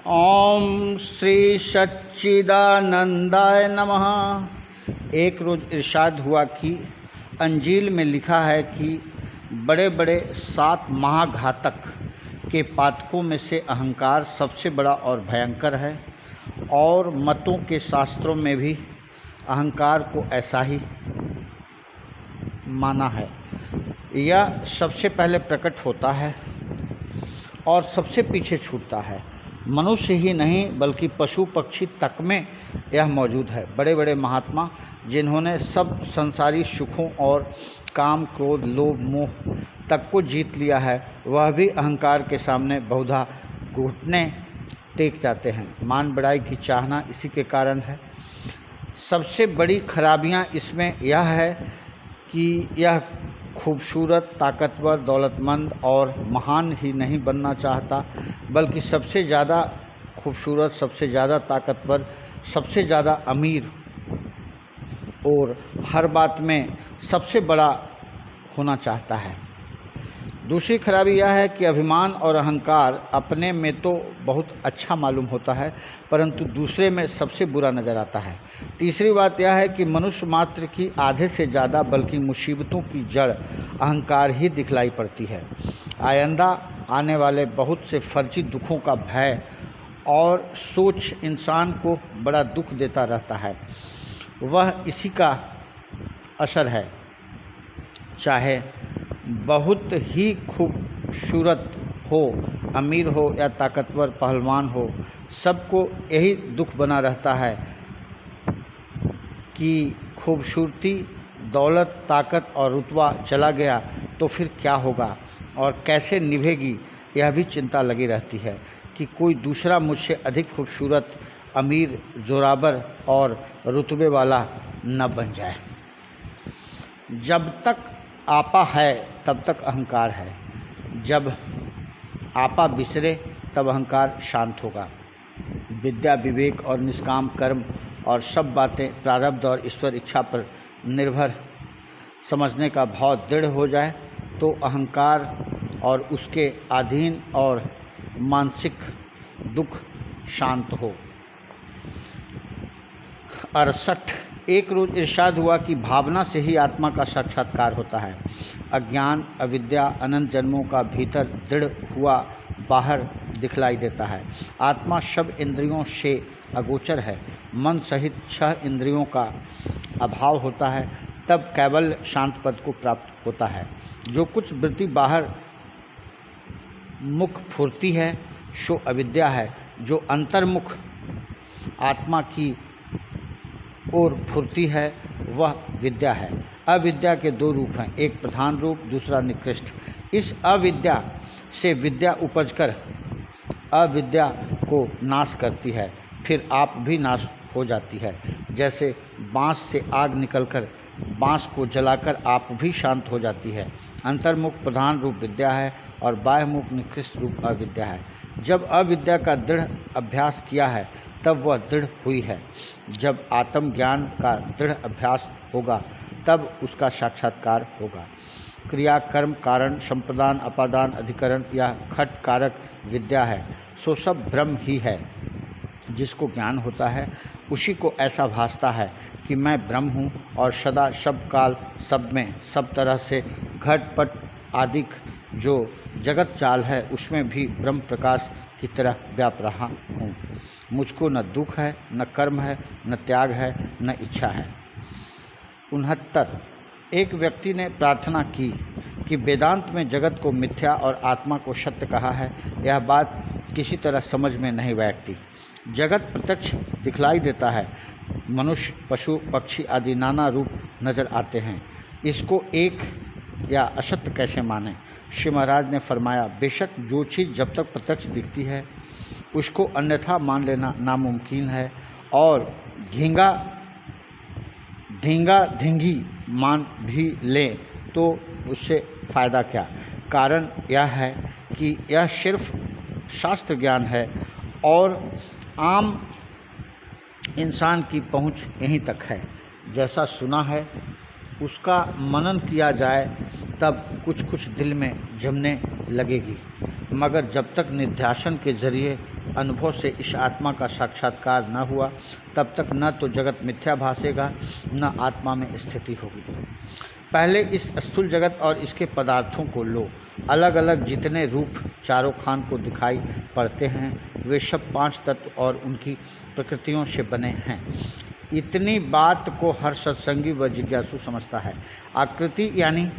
ओम श्री सच्चिदानंदाय नमः। एक रोज़ इरशाद हुआ कि अंजील में लिखा है कि बड़े बड़े 7 महाघातक के पातकों में से अहंकार सबसे बड़ा और भयंकर है, और मतों के शास्त्रों में भी अहंकार को ऐसा ही माना है। यह सबसे पहले प्रकट होता है और सबसे पीछे छूटता है। मनुष्य ही नहीं बल्कि पशु पक्षी तक में यह मौजूद है। बड़े बड़े महात्मा जिन्होंने सब संसारी सुखों और काम क्रोध लोभ मोह तक को जीत लिया है, वह भी अहंकार के सामने बहुधा घुटने टेक जाते हैं। मान बढ़ाई की चाहना इसी के कारण है। सबसे बड़ी खराबियां इसमें यह है कि यह खूबसूरत, ताकतवर, दौलतमंद और महान ही नहीं बनना चाहता, बल्कि सबसे ज़्यादा खूबसूरत, सबसे ज़्यादा ताकतवर, सबसे ज़्यादा अमीर और हर बात में सबसे बड़ा होना चाहता है। दूसरी खराबी यह है कि अभिमान और अहंकार अपने में तो बहुत अच्छा मालूम होता है, परंतु दूसरे में सबसे बुरा नज़र आता है। तीसरी बात यह है कि मनुष्य मात्र की आधे से ज़्यादा बल्कि मुसीबतों की जड़ अहंकार ही दिखलाई पड़ती है। आइंदा आने वाले बहुत से फर्जी दुखों का भय और सोच इंसान को बड़ा दुख देता रहता है। वह इसी का असर है। चाहे बहुत ही खूबसूरत हो, अमीर हो या ताकतवर पहलवान हो, सबको यही दुख बना रहता है कि खूबसूरती, दौलत, ताकत और रुतबा चला गया तो फिर क्या होगा और कैसे निभेगी, यह भी चिंता लगी रहती है कि कोई दूसरा मुझसे अधिक खूबसूरत, अमीर, जोरावर और रुतबे वाला न बन जाए। जब तक आपा है तब तक अहंकार है। जब आपा बिसरे तब अहंकार शांत होगा। विद्या, विवेक और निष्काम कर्म और सब बातें प्रारब्ध और ईश्वर इच्छा पर निर्भर समझने का भाव दृढ़ हो जाए तो अहंकार और उसके अधीन और मानसिक दुख शांत हो। 68। एक रोज़ इरशाद हुआ कि भावना से ही आत्मा का साक्षात्कार होता है। अज्ञान, अविद्या अनंत जन्मों का भीतर दृढ़ हुआ बाहर दिखलाई देता है। आत्मा सब इंद्रियों से अगोचर है। मन सहित 6 इंद्रियों का अभाव होता है, तब केवल शांत पद को प्राप्त होता है। जो कुछ वृत्ति बाहर मुख फुरती है सो अविद्या है। जो अंतर्मुख आत्मा की और फुर्ती है वह विद्या है। अविद्या के 2 रूप हैं, एक प्रधान रूप, दूसरा निकृष्ट। इस अविद्या से विद्या उपजकर अविद्या को नाश करती है, फिर आप भी नाश हो जाती है। जैसे बांस से आग निकलकर बांस को जलाकर आप भी शांत हो जाती है। अंतर्मुख प्रधान रूप विद्या है और बाह्यमुख निकृष्ट रूप अविद्या है। जब अविद्या का दृढ़ अभ्यास किया है तब वह दृढ़ हुई है। जब आत्मज्ञान का दृढ़ अभ्यास होगा तब उसका साक्षात्कार होगा। क्रिया, कर्म, कारण, संप्रदान, अपादान, अधिकरण या खट कारक विद्या है, सो सब ब्रह्म ही है। जिसको ज्ञान होता है उसी को ऐसा भासता है कि मैं ब्रह्म हूँ और सदा सब काल सब में सब तरह से घट पट आदि जो जगत चाल है उसमें भी ब्रह्म प्रकाश की तरह व्याप रहा हूँ। मुझको न दुख है, न कर्म है, न त्याग है, न इच्छा है। 69। एक व्यक्ति ने प्रार्थना की कि वेदांत में जगत को मिथ्या और आत्मा को सत्य कहा है। यह बात किसी तरह समझ में नहीं बैठती। जगत प्रत्यक्ष दिखलाई देता है। मनुष्य, पशु, पक्षी आदि नाना रूप नजर आते हैं। इसको एक या असत्य कैसे माने? श्री महाराज ने फरमाया, बेशक जो चीज़ जब तक प्रत्यक्ष दिखती है उसको अन्यथा मान लेना नामुमकिन है, और धींगा ढींगी मान भी लें तो उससे फ़ायदा क्या? कारण यह है कि यह सिर्फ शास्त्र ज्ञान है और आम इंसान की पहुंच यहीं तक है। जैसा सुना है उसका मनन किया जाए तब कुछ कुछ दिल में जमने लगेगी, मगर जब तक निध्यासन के जरिए अनुभव से इस आत्मा का साक्षात्कार न हुआ, तब तक न तो जगत मिथ्या भासेगा, न आत्मा में स्थिति होगी। पहले इस स्थूल जगत और इसके पदार्थों को लो। अलग अलग जितने रूप चारों खान को दिखाई पड़ते हैं, वे सब 5 तत्व और उनकी प्रकृतियों से बने हैं। इतनी बात को हर सत्संगी व जिज्ञासु समझता है। आकृति यानी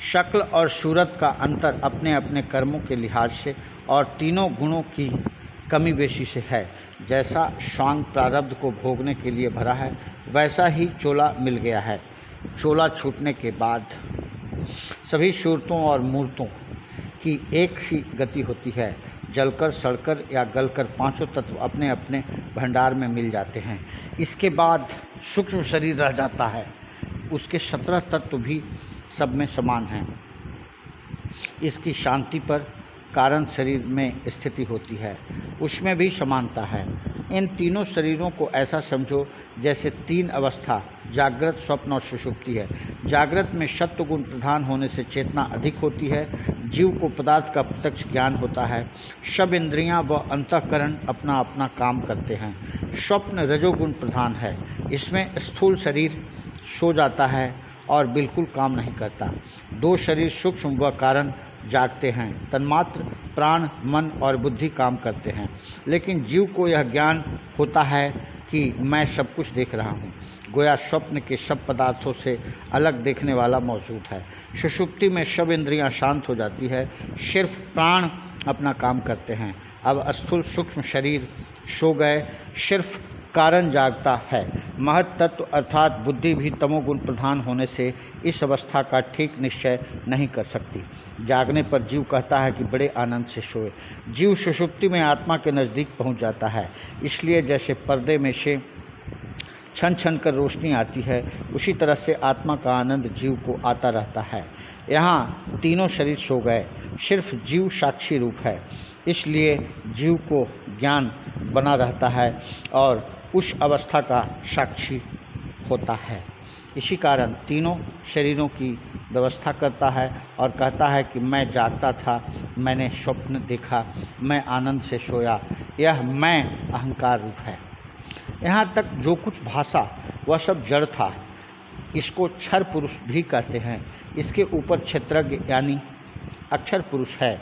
शक्ल और सूरत का अंतर अपने अपने कर्मों के लिहाज से और तीनों गुणों की कमी बेशी से है। जैसा स्वांग प्रारब्ध को भोगने के लिए भरा है, वैसा ही चोला मिल गया है। चोला छूटने के बाद सभी सूरतों और मूर्तों की एक सी गति होती है। जलकर, सड़कर या गलकर 5 तत्व अपने अपने भंडार में मिल जाते हैं। इसके बाद सूक्ष्म शरीर रह जाता है। उसके 17 तत्व भी सब में समान हैं। इसकी शांति पर कारण शरीर में स्थिति होती है, उसमें भी समानता है। इन तीनों शरीरों को ऐसा समझो जैसे 3 अवस्था, जागृत, स्वप्न और सुषुप्ति है। जागृत में सत्व गुण प्रधान होने से चेतना अधिक होती है। जीव को पदार्थ का प्रत्यक्ष ज्ञान होता है। सब इंद्रियां व अंतःकरण अपना अपना काम करते हैं। स्वप्न रजोगुण प्रधान है। इसमें स्थूल शरीर सो जाता है और बिल्कुल काम नहीं करता। 2 शरीर सूक्ष्म व कारण जागते हैं। तन्मात्र, प्राण, मन और बुद्धि काम करते हैं। लेकिन जीव को यह ज्ञान होता है कि मैं सब कुछ देख रहा हूँ। गोया स्वप्न के सब पदार्थों से अलग देखने वाला मौजूद है। सुषुप्ति में सब इंद्रियां शांत हो जाती है, सिर्फ प्राण अपना काम करते हैं। अब स्थूल सूक्ष्म शरीर सो गए, सिर्फ कारण जागता है। महत तत्व अर्थात बुद्धि भी तमोगुण प्रधान होने से इस अवस्था का ठीक निश्चय नहीं कर सकती। जागने पर जीव कहता है कि बड़े आनंद से सोए। जीव सुषुप्ति में आत्मा के नज़दीक पहुंच जाता है। इसलिए जैसे पर्दे में से छन छन कर रोशनी आती है, उसी तरह से आत्मा का आनंद जीव को आता रहता है। यहाँ तीनों शरीर सो गए, सिर्फ जीव साक्षी रूप है। इसलिए जीव को ज्ञान बना रहता है और उस अवस्था का साक्षी होता है। इसी कारण तीनों शरीरों की व्यवस्था करता है और कहता है कि मैं जागता था, मैंने स्वप्न देखा, मैं आनंद से सोया। यह मैं अहंकार रूप है। यहाँ तक जो कुछ भाषा वह सब जड़ था। इसको क्षर पुरुष भी कहते हैं। इसके ऊपर क्षेत्रज्ञ यानी अक्षर पुरुष है,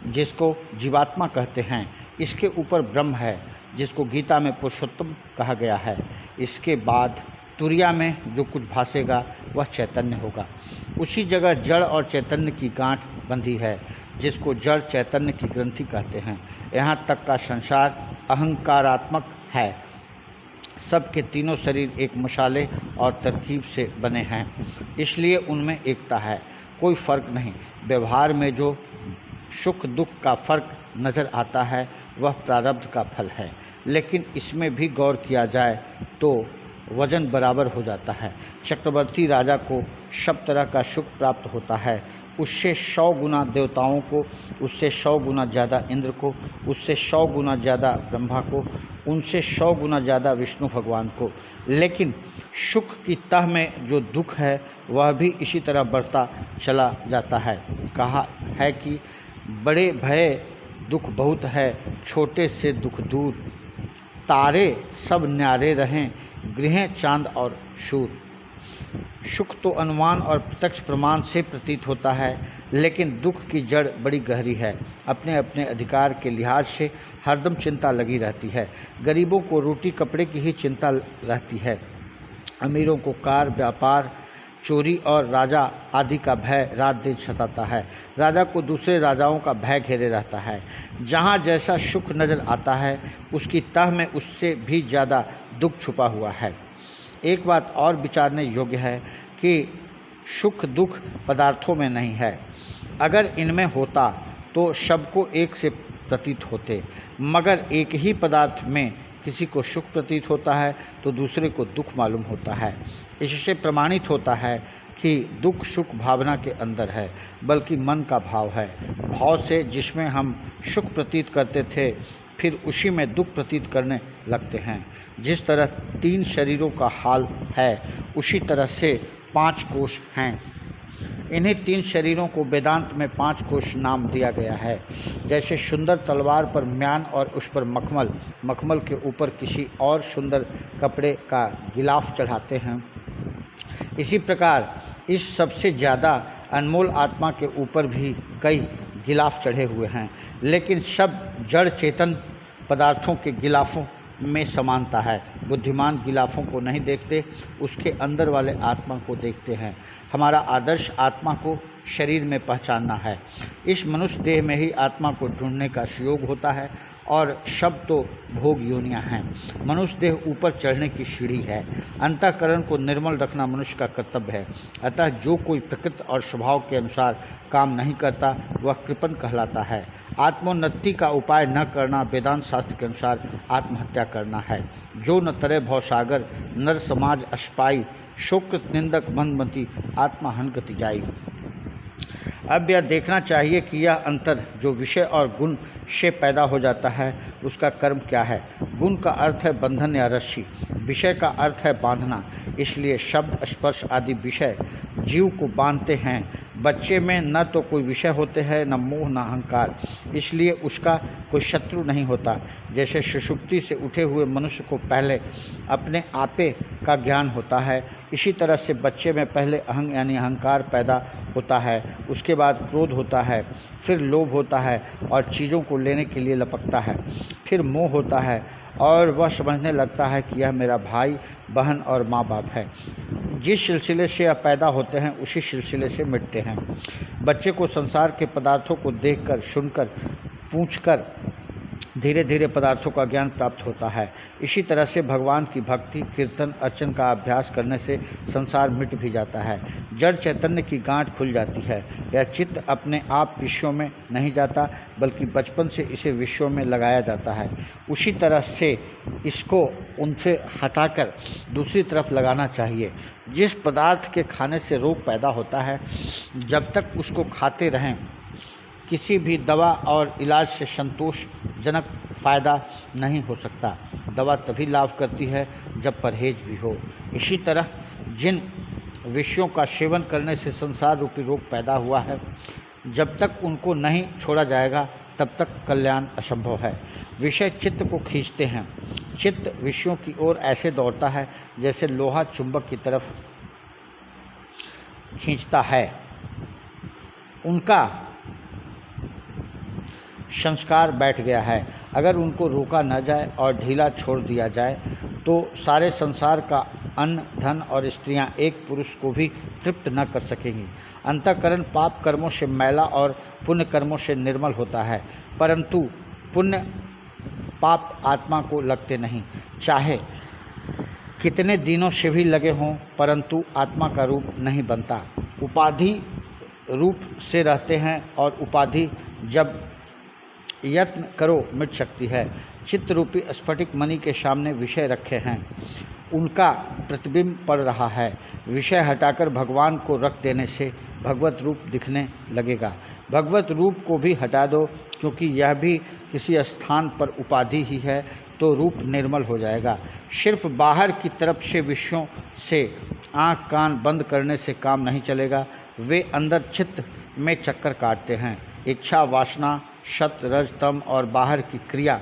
जिसको जीवात्मा कहते हैं। इसके ऊपर ब्रह्म है, जिसको गीता में पुरुषोत्तम कहा गया है। इसके बाद तुरिया में जो कुछ भासेगा वह चैतन्य होगा। उसी जगह जड़ और चैतन्य की गांठ बंधी है, जिसको जड़ चैतन्य की ग्रंथि कहते हैं। यहाँ तक का संसार अहंकारात्मक है। सबके तीनों शरीर एक मसाले और तरकीब से बने हैं, इसलिए उनमें एकता है, कोई फर्क नहीं। व्यवहार में जो सुख दुख का फर्क नज़र आता है वह प्रारब्ध का फल है, लेकिन इसमें भी गौर किया जाए तो वजन बराबर हो जाता है। चक्रवर्ती राजा को सब तरह का सुख प्राप्त होता है। उससे 100 गुना देवताओं को, उससे 100 गुना ज़्यादा इंद्र को, उससे 100 गुना ज़्यादा ब्रह्मा को, उनसे 100 गुना ज़्यादा विष्णु भगवान को। लेकिन सुख की तह में जो दुख है वह भी इसी तरह बढ़ता चला जाता है। कहा है कि बड़े भय दुख बहुत है, छोटे से दुख दूर। तारे सब न्यारे रहें, गृह चांद और सूर। सुख तो अनुमान और प्रत्यक्ष प्रमाण से प्रतीत होता है, लेकिन दुख की जड़ बड़ी गहरी है। अपने अपने अधिकार के लिहाज से हरदम चिंता लगी रहती है। गरीबों को रोटी कपड़े की ही चिंता रहती है। अमीरों को कार, व्यापार, चोरी और राजा आदि का भय रात दिन सताता है। राजा को दूसरे राजाओं का भय घेरे रहता है। जहाँ जैसा सुख नज़र आता है, उसकी तह में उससे भी ज़्यादा दुख छुपा हुआ है। एक बात और विचारने योग्य है कि सुख दुख पदार्थों में नहीं है। अगर इनमें होता तो सबको एक से प्रतीत होते, मगर एक ही पदार्थ में किसी को सुख प्रतीत होता है तो दूसरे को दुख मालूम होता है। इससे प्रमाणित होता है कि दुख सुख भावना के अंदर है, बल्कि मन का भाव है। भाव से जिसमें हम सुख प्रतीत करते थे, फिर उसी में दुख प्रतीत करने लगते हैं। जिस तरह 3 शरीरों का हाल है, उसी तरह से 5 कोश हैं। इन्हीं 3 शरीरों को वेदांत में 5 कोश नाम दिया गया है। जैसे सुंदर तलवार पर म्यान और उस पर मखमल, मखमल के ऊपर किसी और सुंदर कपड़े का गिलाफ चढ़ाते हैं, इसी प्रकार इस सबसे ज़्यादा अनमोल आत्मा के ऊपर भी कई गिलाफ चढ़े हुए हैं, लेकिन सब जड़ चेतन पदार्थों के गिलाफों में समानता है। बुद्धिमान गिलाफों को नहीं देखते, उसके अंदर वाले आत्मा को देखते हैं। हमारा आदर्श आत्मा को शरीर में पहचानना है। इस मनुष्य देह में ही आत्मा को ढूंढने का सुयोग होता है और सब तो भोग योनियां हैं। मनुष्य देह ऊपर चढ़ने की सीढ़ी है। अंतःकरण को निर्मल रखना मनुष्य का कर्तव्य है। अतः जो कोई प्रकृति और स्वभाव के अनुसार काम नहीं करता वह कृपण कहलाता है। आत्मोन्नति का उपाय न करना वेदांत शास्त्र के अनुसार आत्महत्या करना है। जो न तरे भवसागर नर समाज अष्पाई, शोकृत निंदक मंदमती आत्मा हनगति जाई। अब यह देखना चाहिए कि यह अंतर जो विषय और गुण से पैदा हो जाता है उसका कर्म क्या है। गुण का अर्थ है बंधन या रस्सी, विषय का अर्थ है बांधना। इसलिए शब्द, स्पर्श आदि विषय जीव को बांधते हैं। बच्चे में न तो कोई विषय होते हैं, न मोह, न अहंकार, इसलिए उसका कोई शत्रु नहीं होता। जैसे सुषुप्ति से उठे हुए मनुष्य को पहले अपने आपे का ज्ञान होता है, इसी तरह से बच्चे में पहले अहंग यानी अहंकार पैदा होता है, उसके बाद क्रोध होता है, फिर लोभ होता है और चीज़ों को लेने के लिए लपकता है, फिर मोह होता है और वह समझने लगता है कि यह मेरा भाई, बहन और माँ बाप है। जिस सिलसिले से यह पैदा होते हैं उसी सिलसिले से मिटते हैं। बच्चे को संसार के पदार्थों को देखकर, सुनकर, पूछकर धीरे धीरे पदार्थों का ज्ञान प्राप्त होता है। इसी तरह से भगवान की भक्ति, कीर्तन, अर्चन का अभ्यास करने से संसार मिट भी जाता है। जड़ चैतन्य की गांठ खुल जाती है। यह चित्त अपने आप विषयों में नहीं जाता, बल्कि बचपन से इसे विषयों में लगाया जाता है। उसी तरह से इसको उनसे हटाकर दूसरी तरफ लगाना चाहिए। जिस पदार्थ के खाने से रोग पैदा होता है, जब तक उसको खाते रहें किसी भी दवा और इलाज से संतोषजनक फ़ायदा नहीं हो सकता। दवा तभी लाभ करती है जब परहेज भी हो। इसी तरह जिन विषयों का सेवन करने से संसार रूपी रोग पैदा हुआ है, जब तक उनको नहीं छोड़ा जाएगा तब तक कल्याण असंभव है। विषय चित्त को खींचते हैं। चित्त विषयों की ओर ऐसे दौड़ता है जैसे लोहा चुंबक की तरफ खींचता है। उनका संस्कार बैठ गया है। अगर उनको रोका न जाए और ढीला छोड़ दिया जाए तो सारे संसार का अन्न, धन और स्त्रियां एक पुरुष को भी तृप्त न कर सकेंगी। अंतःकरण पाप कर्मों से मैला और पुण्य कर्मों से निर्मल होता है, परंतु पुण्य पाप आत्मा को लगते नहीं, चाहे कितने दिनों से भी लगे हों, परंतु आत्मा का रूप नहीं बनता। उपाधि रूप से रहते हैं और उपाधि जब यत्न करो मिट सकती है। चित्त रूपी स्फटिक मणि के सामने विषय रखे हैं, उनका प्रतिबिंब पड़ रहा है। विषय हटाकर भगवान को रख देने से भगवत रूप दिखने लगेगा। भगवत रूप को भी हटा दो, क्योंकि यह भी किसी स्थान पर उपाधि ही है, तो रूप निर्मल हो जाएगा। सिर्फ बाहर की तरफ से विषयों से आँख कान बंद करने से काम नहीं चलेगा। वे अंदर चित्त में चक्कर काटते हैं। इच्छा, वासना, सत, रज, तम और बाहर की क्रिया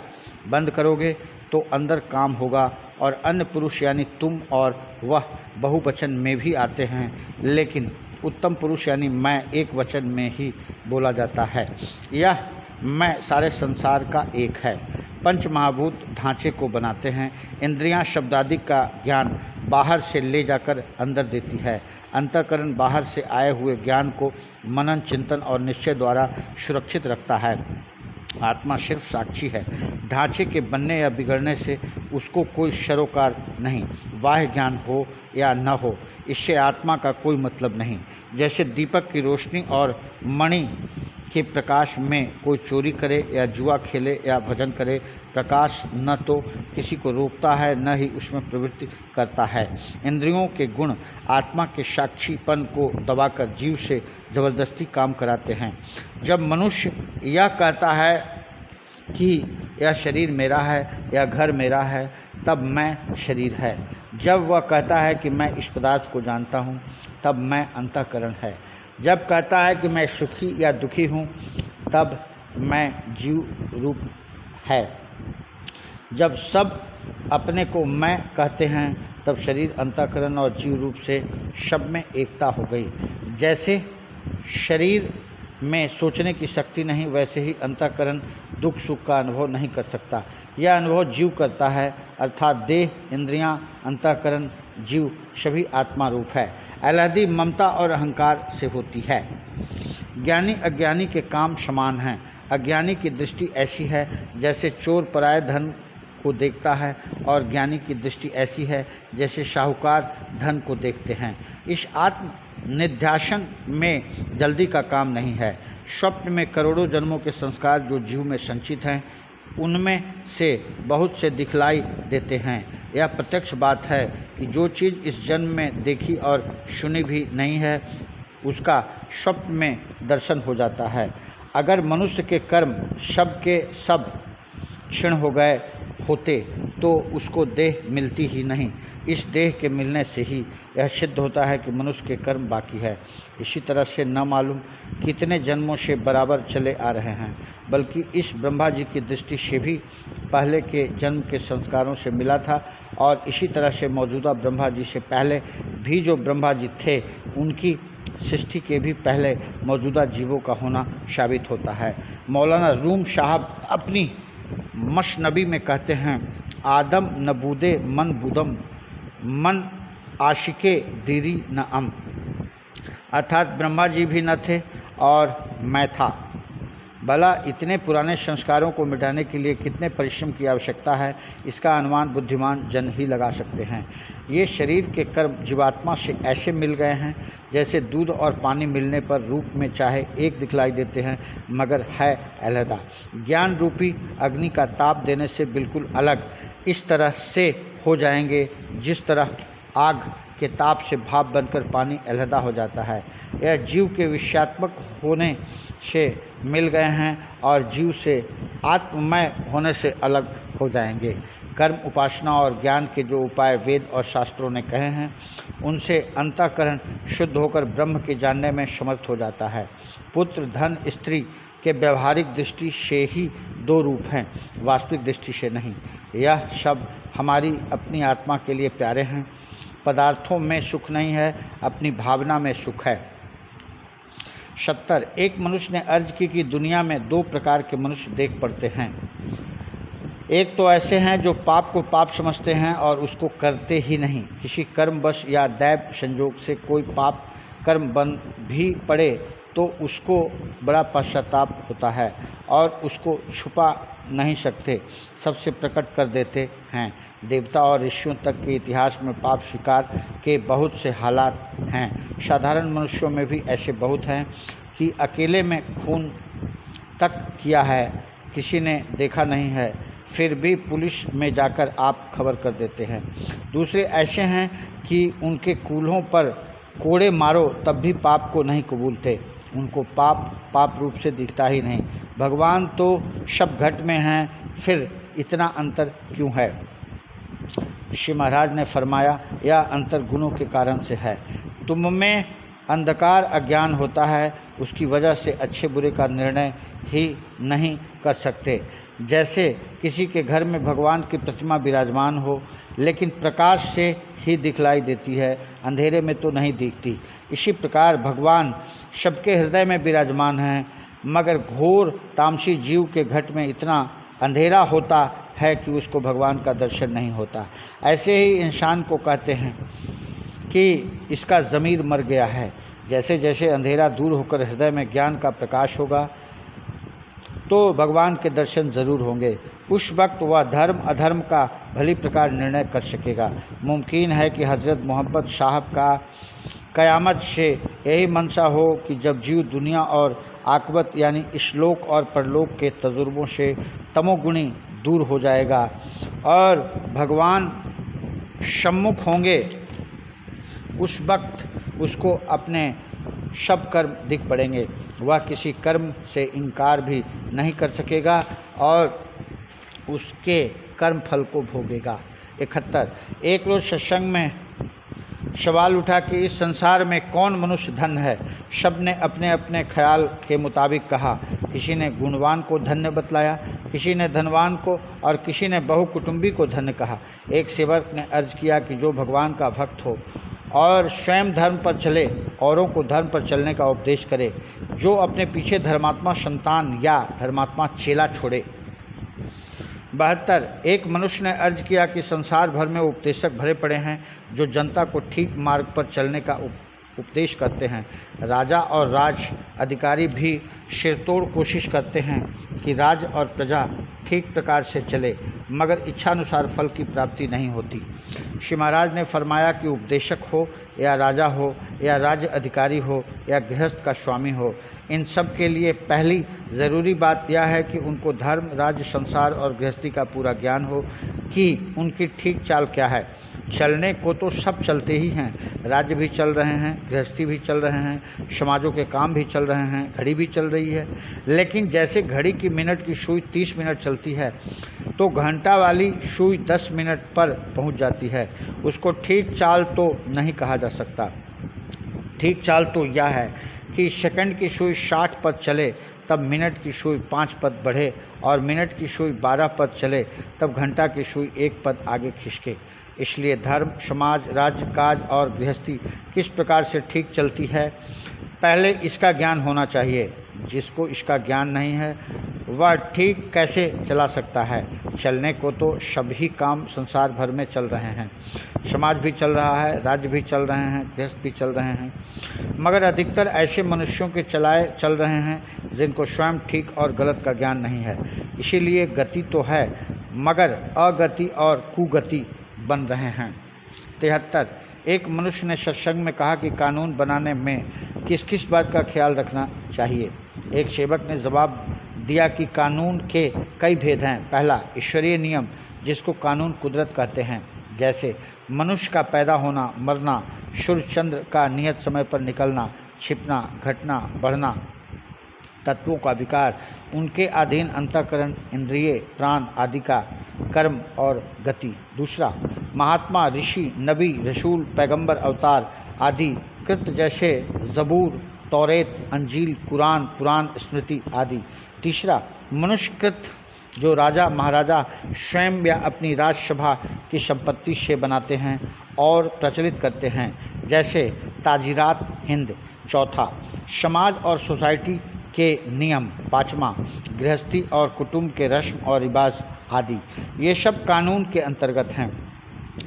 बंद करोगे तो अंदर काम होगा। और अन्य पुरुष यानी तुम और वह बहुवचन में भी आते हैं, लेकिन उत्तम पुरुष यानी मैं एक वचन में ही बोला जाता है। यह मैं सारे संसार का एक है। पंच महाभूत ढांचे को बनाते हैं। इंद्रियां शब्दादि का ज्ञान बाहर से ले जाकर अंदर देती है। अंतःकरण बाहर से आए हुए ज्ञान को मनन, चिंतन और निश्चय द्वारा सुरक्षित रखता है। आत्मा सिर्फ साक्षी है। ढांचे के बनने या बिगड़ने से उसको कोई सरोकार नहीं। बाह्य ज्ञान हो या न हो, इससे आत्मा का कोई मतलब नहीं। जैसे दीपक की रोशनी और मणि के प्रकाश में कोई चोरी करे या जुआ खेले या भजन करे, प्रकाश न तो किसी को रोकता है न ही उसमें प्रवृत्ति करता है। इंद्रियों के गुण आत्मा के साक्षीपन को दबाकर जीव से जबरदस्ती काम कराते हैं। जब मनुष्य यह कहता है कि यह शरीर मेरा है, यह घर मेरा है, तब मैं शरीर है। जब वह कहता है कि मैं इस पदार्थ को जानता हूँ, तब मैं अंतःकरण है। जब कहता है कि मैं सुखी या दुखी हूँ, तब मैं जीव रूप है। जब सब अपने को मैं कहते हैं, तब शरीर, अंतःकरण और जीव रूप से सब में एकता हो गई। जैसे शरीर में सोचने की शक्ति नहीं, वैसे ही अंतःकरण दुख सुख का अनुभव नहीं कर सकता। यह अनुभव जीव करता है, अर्थात देह, इंद्रियां, अंतःकरण, जीव सभी आत्मा रूप है। अलहदी ममता और अहंकार से होती है। ज्ञानी अज्ञानी के काम समान हैं। अज्ञानी की दृष्टि ऐसी है जैसे चोर पराये धन को देखता है, और ज्ञानी की दृष्टि ऐसी है जैसे शाहूकार धन को देखते हैं। इस आत्म निध्यासन में जल्दी का काम नहीं है। स्वप्न में करोड़ों जन्मों के संस्कार जो जीव में संचित हैं, उनमें से बहुत से दिखलाई देते हैं। यह प्रत्यक्ष बात है कि जो चीज़ इस जन्म में देखी और सुनी भी नहीं है, उसका स्वप्न में दर्शन हो जाता है। अगर मनुष्य के कर्म सब के सब क्षीण हो गए होते तो उसको देह मिलती ही नहीं। इस देह के मिलने से ही यह सिद्ध होता है कि मनुष्य के कर्म बाकी है। इसी तरह से न मालूम कितने जन्मों से बराबर चले आ रहे हैं, बल्कि इस ब्रह्मा जी की दृष्टि से भी पहले के जन्म के संस्कारों से मिला था, और इसी तरह से मौजूदा ब्रह्मा जी से पहले भी जो ब्रह्मा जी थे, उनकी सृष्टि के भी पहले मौजूदा जीवों का होना साबित होता है। मौलाना रूम साहब अपनी मशनबी में कहते हैं, आदम न बूदे मन बुदम, मन आशिके दीरी न अम, अर्थात ब्रह्मा जी भी न थे और मैं था। भला इतने पुराने संस्कारों को मिटाने के लिए कितने परिश्रम की आवश्यकता है, इसका अनुमान बुद्धिमान जन ही लगा सकते हैं। ये शरीर के कर्म जीवात्मा से ऐसे मिल गए हैं जैसे दूध और पानी मिलने पर रूप में चाहे एक दिखलाई देते हैं, मगर है अलहदा। ज्ञान रूपी अग्नि का ताप देने से बिल्कुल अलग इस तरह से हो जाएंगे जिस तरह आग के ताप से भाप बनकर पानी अलहदा हो जाता है। यह जीव के विषयात्मक होने से मिल गए हैं और जीव से आत्ममय होने से अलग हो जाएंगे। कर्म, उपासना और ज्ञान के जो उपाय वेद और शास्त्रों ने कहे हैं, उनसे अंतःकरण शुद्ध होकर ब्रह्म के जानने में समर्थ हो जाता है। पुत्र, धन, स्त्री के व्यवहारिक दृष्टि से ही दो रूप हैं, वास्तविक दृष्टि से नहीं। यह सब हमारी अपनी आत्मा के लिए प्यारे हैं। पदार्थों में सुख नहीं है, अपनी भावना में सुख है। 70। एक मनुष्य ने अर्ज की कि दुनिया में दो प्रकार के मनुष्य देख पड़ते हैं। एक तो ऐसे हैं जो पाप को पाप समझते हैं और उसको करते ही नहीं। किसी कर्मवश या दैव संयोग से कोई पाप कर्म बन भी पड़े तो उसको बड़ा पश्चाताप होता है और उसको छुपा नहीं सकते, सबसे प्रकट कर देते हैं। देवता और ऋषियों तक के इतिहास में पाप शिकार के बहुत से हालात हैं। साधारण मनुष्यों में भी ऐसे बहुत हैं कि अकेले में खून तक किया है, किसी ने देखा नहीं है, फिर भी पुलिस में जाकर आप खबर कर देते हैं। दूसरे ऐसे हैं कि उनके कूल्हों पर कोड़े मारो तब भी पाप को नहीं कबूलते, उनको पाप रूप से दिखता ही नहीं। भगवान तो सब घट में हैं, फिर इतना अंतर क्यों है? ऋषि महाराज ने फरमाया, यह अंतर गुणों के कारण से है। तुम में अंधकार अज्ञान होता है, उसकी वजह से अच्छे बुरे का निर्णय ही नहीं कर सकते। जैसे किसी के घर में भगवान की प्रतिमा विराजमान हो, लेकिन प्रकाश से ही दिखलाई देती है, अंधेरे में तो नहीं दिखती। इसी प्रकार भगवान सबके हृदय में विराजमान हैं, मगर घोर तामसी जीव के घट में इतना अंधेरा होता है कि उसको भगवान का दर्शन नहीं होता। ऐसे ही इंसान को कहते हैं कि इसका ज़मीर मर गया है। जैसे जैसे अंधेरा दूर होकर हृदय में ज्ञान का प्रकाश होगा तो भगवान के दर्शन जरूर होंगे। उस वक्त वह धर्म अधर्म का भली प्रकार निर्णय कर सकेगा। मुमकिन है कि हज़रत मोहम्मद साहब का क़यामत से यही मंशा हो कि जब जीव दुनिया और आक़िबत यानी इस्लोक और परलोक के तजुर्बों से तमोगुणी दूर हो जाएगा और भगवान सम्मुख होंगे, उस वक्त उसको अपने सब कर्म दिख पड़ेंगे। वह किसी कर्म से इनकार भी नहीं कर सकेगा और उसके कर्म फल को भोगेगा। 71। एक रोज़ सत्संग में सवाल उठा कि इस संसार में कौन मनुष्य धन है। सब ने अपने अपने ख्याल के मुताबिक कहा। किसी ने गुणवान को धन्य बतलाया, किसी ने धनवान को, और किसी ने बहुकुटुंबी को धन्य कहा। एक सेवक ने अर्ज किया कि जो भगवान का भक्त हो और स्वयं धर्म पर चले, औरों को धर्म पर चलने का उपदेश करे, जो अपने पीछे धर्मात्मा संतान या धर्मात्मा चेला छोड़े। 72। एक मनुष्य ने अर्ज किया कि संसार भर में उपदेशक भरे पड़े हैं जो जनता को ठीक मार्ग पर चलने का उपदेश करते हैं। राजा और राज अधिकारी भी सिरतोड़ कोशिश करते हैं कि राज और प्रजा ठीक प्रकार से चले, मगर इच्छानुसार फल की प्राप्ति नहीं होती। श्री महाराज ने फरमाया कि उपदेशक हो या राजा हो या राज्य अधिकारी हो या गृहस्थ का स्वामी हो, इन सब के लिए पहली ज़रूरी बात यह है कि उनको धर्म, राज्य, संसार और गृहस्थी का पूरा ज्ञान हो कि उनकी ठीक चाल क्या है। चलने को तो सब चलते ही हैं, राज्य भी चल रहे हैं, गृहस्थी भी चल रहे हैं, समाजों के काम भी चल रहे हैं, घड़ी भी चल रही है। लेकिन जैसे घड़ी की मिनट की सुई 30 मिनट चलती है तो घंटा वाली सुई 10 मिनट पर पहुंच जाती है। उसको ठीक चाल तो नहीं कहा जा सकता। ठीक चाल तो यह है कि सेकंड की सुई 60 पद चले तब मिनट की सुई 5 पद बढ़े, और मिनट की सुई 12 पद चले तब घंटा की सुई 1 पद आगे खिसके। इसलिए धर्म, समाज, राज्य, काज और गृहस्थी किस प्रकार से ठीक चलती है, पहले इसका ज्ञान होना चाहिए। जिसको इसका ज्ञान नहीं है वह ठीक कैसे चला सकता है। चलने को तो सभी काम संसार भर में चल रहे हैं, समाज भी चल रहा है, राज्य भी चल रहे हैं, गृहस्थ भी चल रहे हैं, मगर अधिकतर ऐसे मनुष्यों के चल रहे हैं जिनको स्वयं ठीक और गलत का ज्ञान नहीं है। इसीलिए गति तो है मगर अगति और कुगति बन रहे हैं। 73। एक मनुष्य ने सत्संग में कहा कि कानून बनाने में किस किस बात का ख्याल रखना चाहिए। एक सेवक ने जवाब दिया कि कानून के कई भेद हैं। पहला, ईश्वरीय नियम, जिसको कानून कुदरत कहते हैं, जैसे मनुष्य का पैदा होना, मरना, सूर्य चंद्र का नियत समय पर निकलना, छिपना, घटना, बढ़ना, तत्वों का विकार, उनके अधीन अंतःकरण, इंद्रिय, प्राण आदि का कर्म और गति। दूसरा, महात्मा, ऋषि, नबी, रसूल, पैगंबर, अवतार आदि कृत, जैसे जबूर, तौरेत, अंजील, कुरान, पुराण, स्मृति आदि। तीसरा, मनुष्यकृत, जो राजा महाराजा स्वयं या अपनी राजसभा की संपत्ति से बनाते हैं और प्रचलित करते हैं, जैसे ताजीरात हिंद। चौथा, समाज और सोसाइटी के नियम। पाँचवा, गृहस्थी और कुटुंब के रस्म और रिवाज आदि। ये सब कानून के अंतर्गत हैं।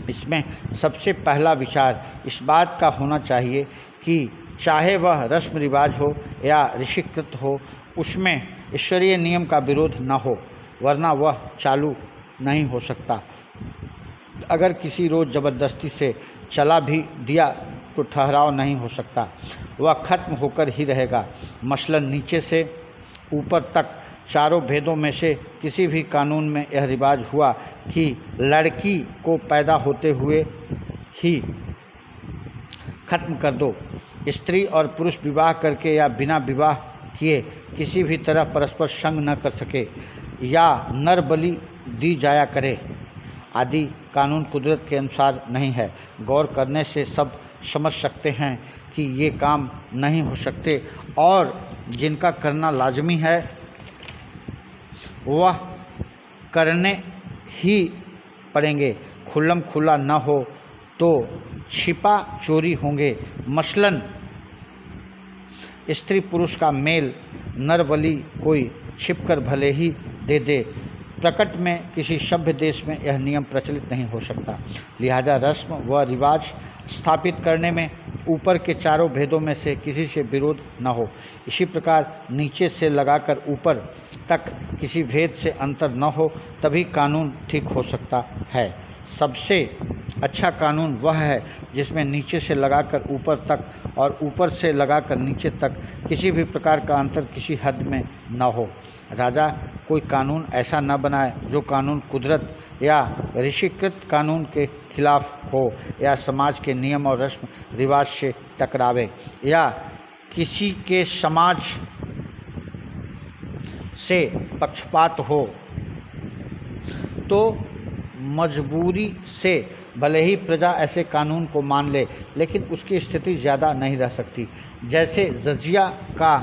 इसमें सबसे पहला विचार इस बात का होना चाहिए कि चाहे वह रस्म रिवाज हो या ऋषिकृत हो, उसमें ईश्वरीय नियम का विरोध न हो, वरना वह चालू नहीं हो सकता। अगर किसी रोज़ ज़बरदस्ती से चला भी दिया तो ठहराव नहीं हो सकता, वह खत्म होकर ही रहेगा। मसलन नीचे से ऊपर तक चारों भेदों में से किसी भी कानून में यह रिवाज हुआ कि लड़की को पैदा होते हुए ही खत्म कर दो, स्त्री और पुरुष विवाह करके या बिना विवाह किए किसी भी तरह परस्पर संग न कर सके, या नर बलि दी जाया करे आदि कानून कुदरत के अनुसार नहीं है। गौर करने से सब समझ सकते हैं कि ये काम नहीं हो सकते, और जिनका करना लाजमी है वह करने ही पड़ेंगे। खुल्लम खुल्ला न हो तो छिपा चोरी होंगे। मसलन स्त्री पुरुष का मेल नर बलि कोई छिपकर भले ही दे दे, प्रकट में किसी सभ्य देश में यह नियम प्रचलित नहीं हो सकता। लिहाजा रस्म व रिवाज स्थापित करने में ऊपर के चारों भेदों में से किसी से विरोध न हो। इसी प्रकार नीचे से लगाकर ऊपर तक किसी भेद से अंतर न हो, तभी कानून ठीक हो सकता है। सबसे अच्छा कानून वह है जिसमें नीचे से लगाकर ऊपर तक और ऊपर से लगाकर नीचे तक किसी भी प्रकार का अंतर किसी हद में न हो। राजा कोई कानून ऐसा न बनाए जो कानून कुदरत या ऋषिकृत कानून के खिलाफ हो, या समाज के नियम और रस्म रिवाज से टकरावे, या किसी के समाज से पक्षपात हो तो मजबूरी से भले ही प्रजा ऐसे कानून को मान ले, लेकिन उसकी स्थिति ज़्यादा नहीं रह सकती। जैसे जजिया का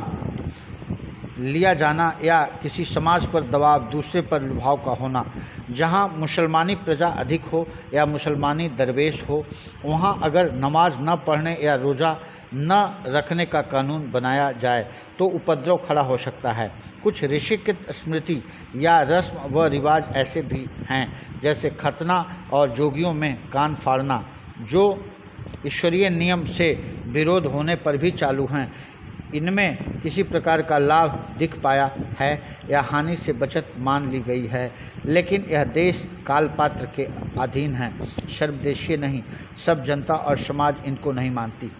लिया जाना या किसी समाज पर दबाव, दूसरे पर लुभाव का होना। जहाँ मुसलमानी प्रजा अधिक हो या मुसलमानी दरवेश हो, वहाँ अगर नमाज न पढ़ने या रोज़ा न रखने का कानून बनाया जाए तो उपद्रव खड़ा हो सकता है। कुछ ऋषिकृत स्मृति या रस्म व रिवाज ऐसे भी हैं, जैसे खतना और जोगियों में कान फाड़ना, जो ईश्वरीय नियम से विरोध होने पर भी चालू हैं। इनमें किसी प्रकार का लाभ दिख पाया है या हानि से बचत मान ली गई है, लेकिन यह देश कालपात्र के अधीन है, सर्वदेशीय नहीं। सब जनता और समाज इनको नहीं मानती।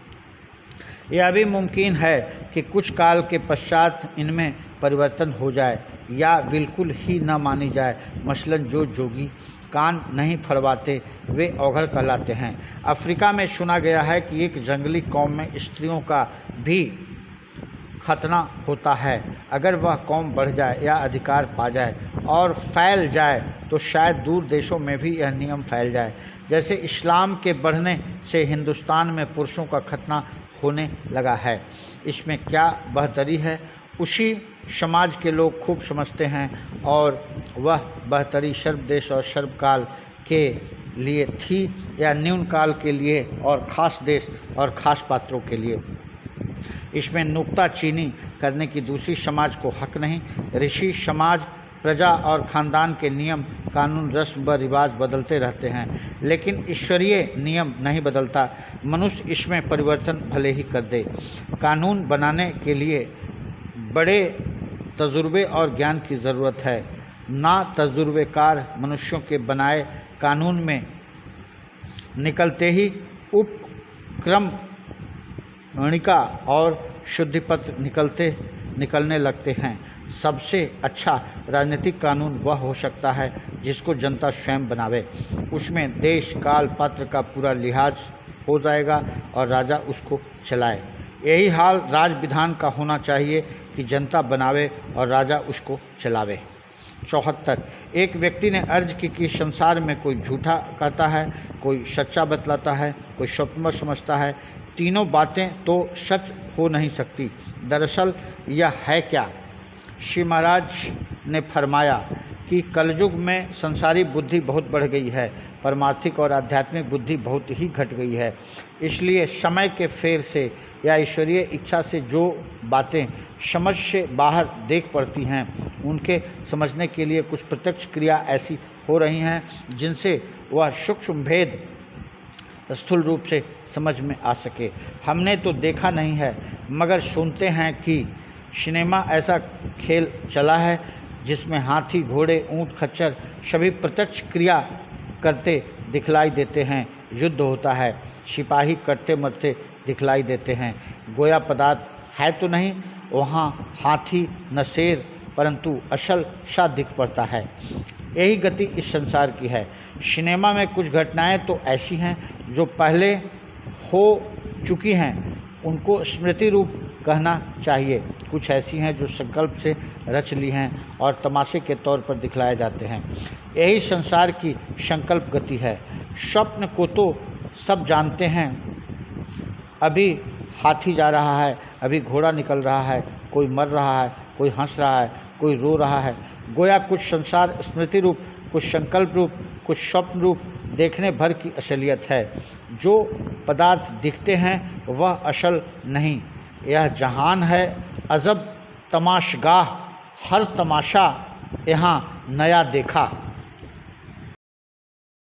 यह भी मुमकिन है कि कुछ काल के पश्चात इनमें परिवर्तन हो जाए या बिल्कुल ही न मानी जाए। मसलन जो जोगी कान नहीं फड़वाते वे औघड़ कहलाते हैं। अफ्रीका में सुना गया है कि एक जंगली कौम में स्त्रियों का भी खतना होता है। अगर वह कौम बढ़ जाए या अधिकार पा जाए और फैल जाए तो शायद दूर देशों में भी यह नियम फैल जाए। जैसे इस्लाम के बढ़ने से हिंदुस्तान में पुरुषों का खतना होने लगा है। इसमें क्या बहतरी है, उसी समाज के लोग खूब समझते हैं, और वह बहतरी सर्वदेश और सर्वकाल के लिए थी या न्यून काल के लिए और ख़ास देश और ख़ास पात्रों के लिए। इसमें नुक्ताचीनी करने की दूसरी समाज को हक नहीं। ऋषि समाज, प्रजा और ख़ानदान के नियम, कानून, रस्म व रिवाज बदलते रहते हैं, लेकिन ईश्वरीय नियम नहीं बदलता। मनुष्य इसमें परिवर्तन भले ही कर दे। कानून बनाने के लिए बड़े तजुर्बे और ज्ञान की ज़रूरत है। ना तजुर्बेकार मनुष्यों के बनाए कानून में निकलते ही उपक्रम गणिका और शुद्धिपत्र निकलने लगते हैं। सबसे अच्छा राजनीतिक कानून वह हो सकता है जिसको जनता स्वयं बनावे। उसमें देश काल पात्र का पूरा लिहाज हो जाएगा और राजा उसको चलाए। यही हाल राज विधान का होना चाहिए कि जनता बनावे और राजा उसको चलावे। 74। एक व्यक्ति ने अर्ज की कि संसार में कोई झूठा कहता है, कोई सच्चा बतलाता है, कोई स्वप्न समझता है। तीनों बातें तो सच हो नहीं सकती। दरअसल यह है क्या? श्री महाराज ने फरमाया कि कलयुग में संसारी बुद्धि बहुत बढ़ गई है, परमार्थिक और आध्यात्मिक बुद्धि बहुत ही घट गई है। इसलिए समय के फेर से या ईश्वरीय इच्छा से जो बातें समझ से बाहर देख पड़ती हैं, उनके समझने के लिए कुछ प्रत्यक्ष क्रिया ऐसी हो रही हैं जिनसे वह सूक्ष्म भेद स्थूल रूप से समझ में आ सके। हमने तो देखा नहीं है, मगर सुनते हैं कि सिनेमा ऐसा खेल चला है जिसमें हाथी, घोड़े, ऊंट, खच्चर सभी प्रत्यक्ष क्रिया करते दिखलाई देते हैं। युद्ध होता है, सिपाही कटते मरते दिखलाई देते हैं। गोया पदार्थ है तो नहीं वहाँ हाथी न शेर, परंतु असल सा दिख पड़ता है। यही गति इस संसार की है। सिनेमा में कुछ घटनाएं तो ऐसी हैं जो पहले हो चुकी हैं, उनको स्मृति रूप कहना चाहिए। कुछ ऐसी हैं जो संकल्प से रच ली हैं और तमाशे के तौर पर दिखलाए जाते हैं। यही संसार की संकल्प गति है। स्वप्न को तो सब जानते हैं, अभी हाथी जा रहा है, अभी घोड़ा निकल रहा है, कोई मर रहा है, कोई हंस रहा है, कोई रो रहा है। गोया कुछ संसार स्मृति रूप, कुछ संकल्प रूप, कुछ स्वप्न रूप देखने भर की असलियत है। जो पदार्थ दिखते हैं वह असल नहीं। यह जहान है अजब तमाशगाह, हर तमाशा यहाँ नया देखा।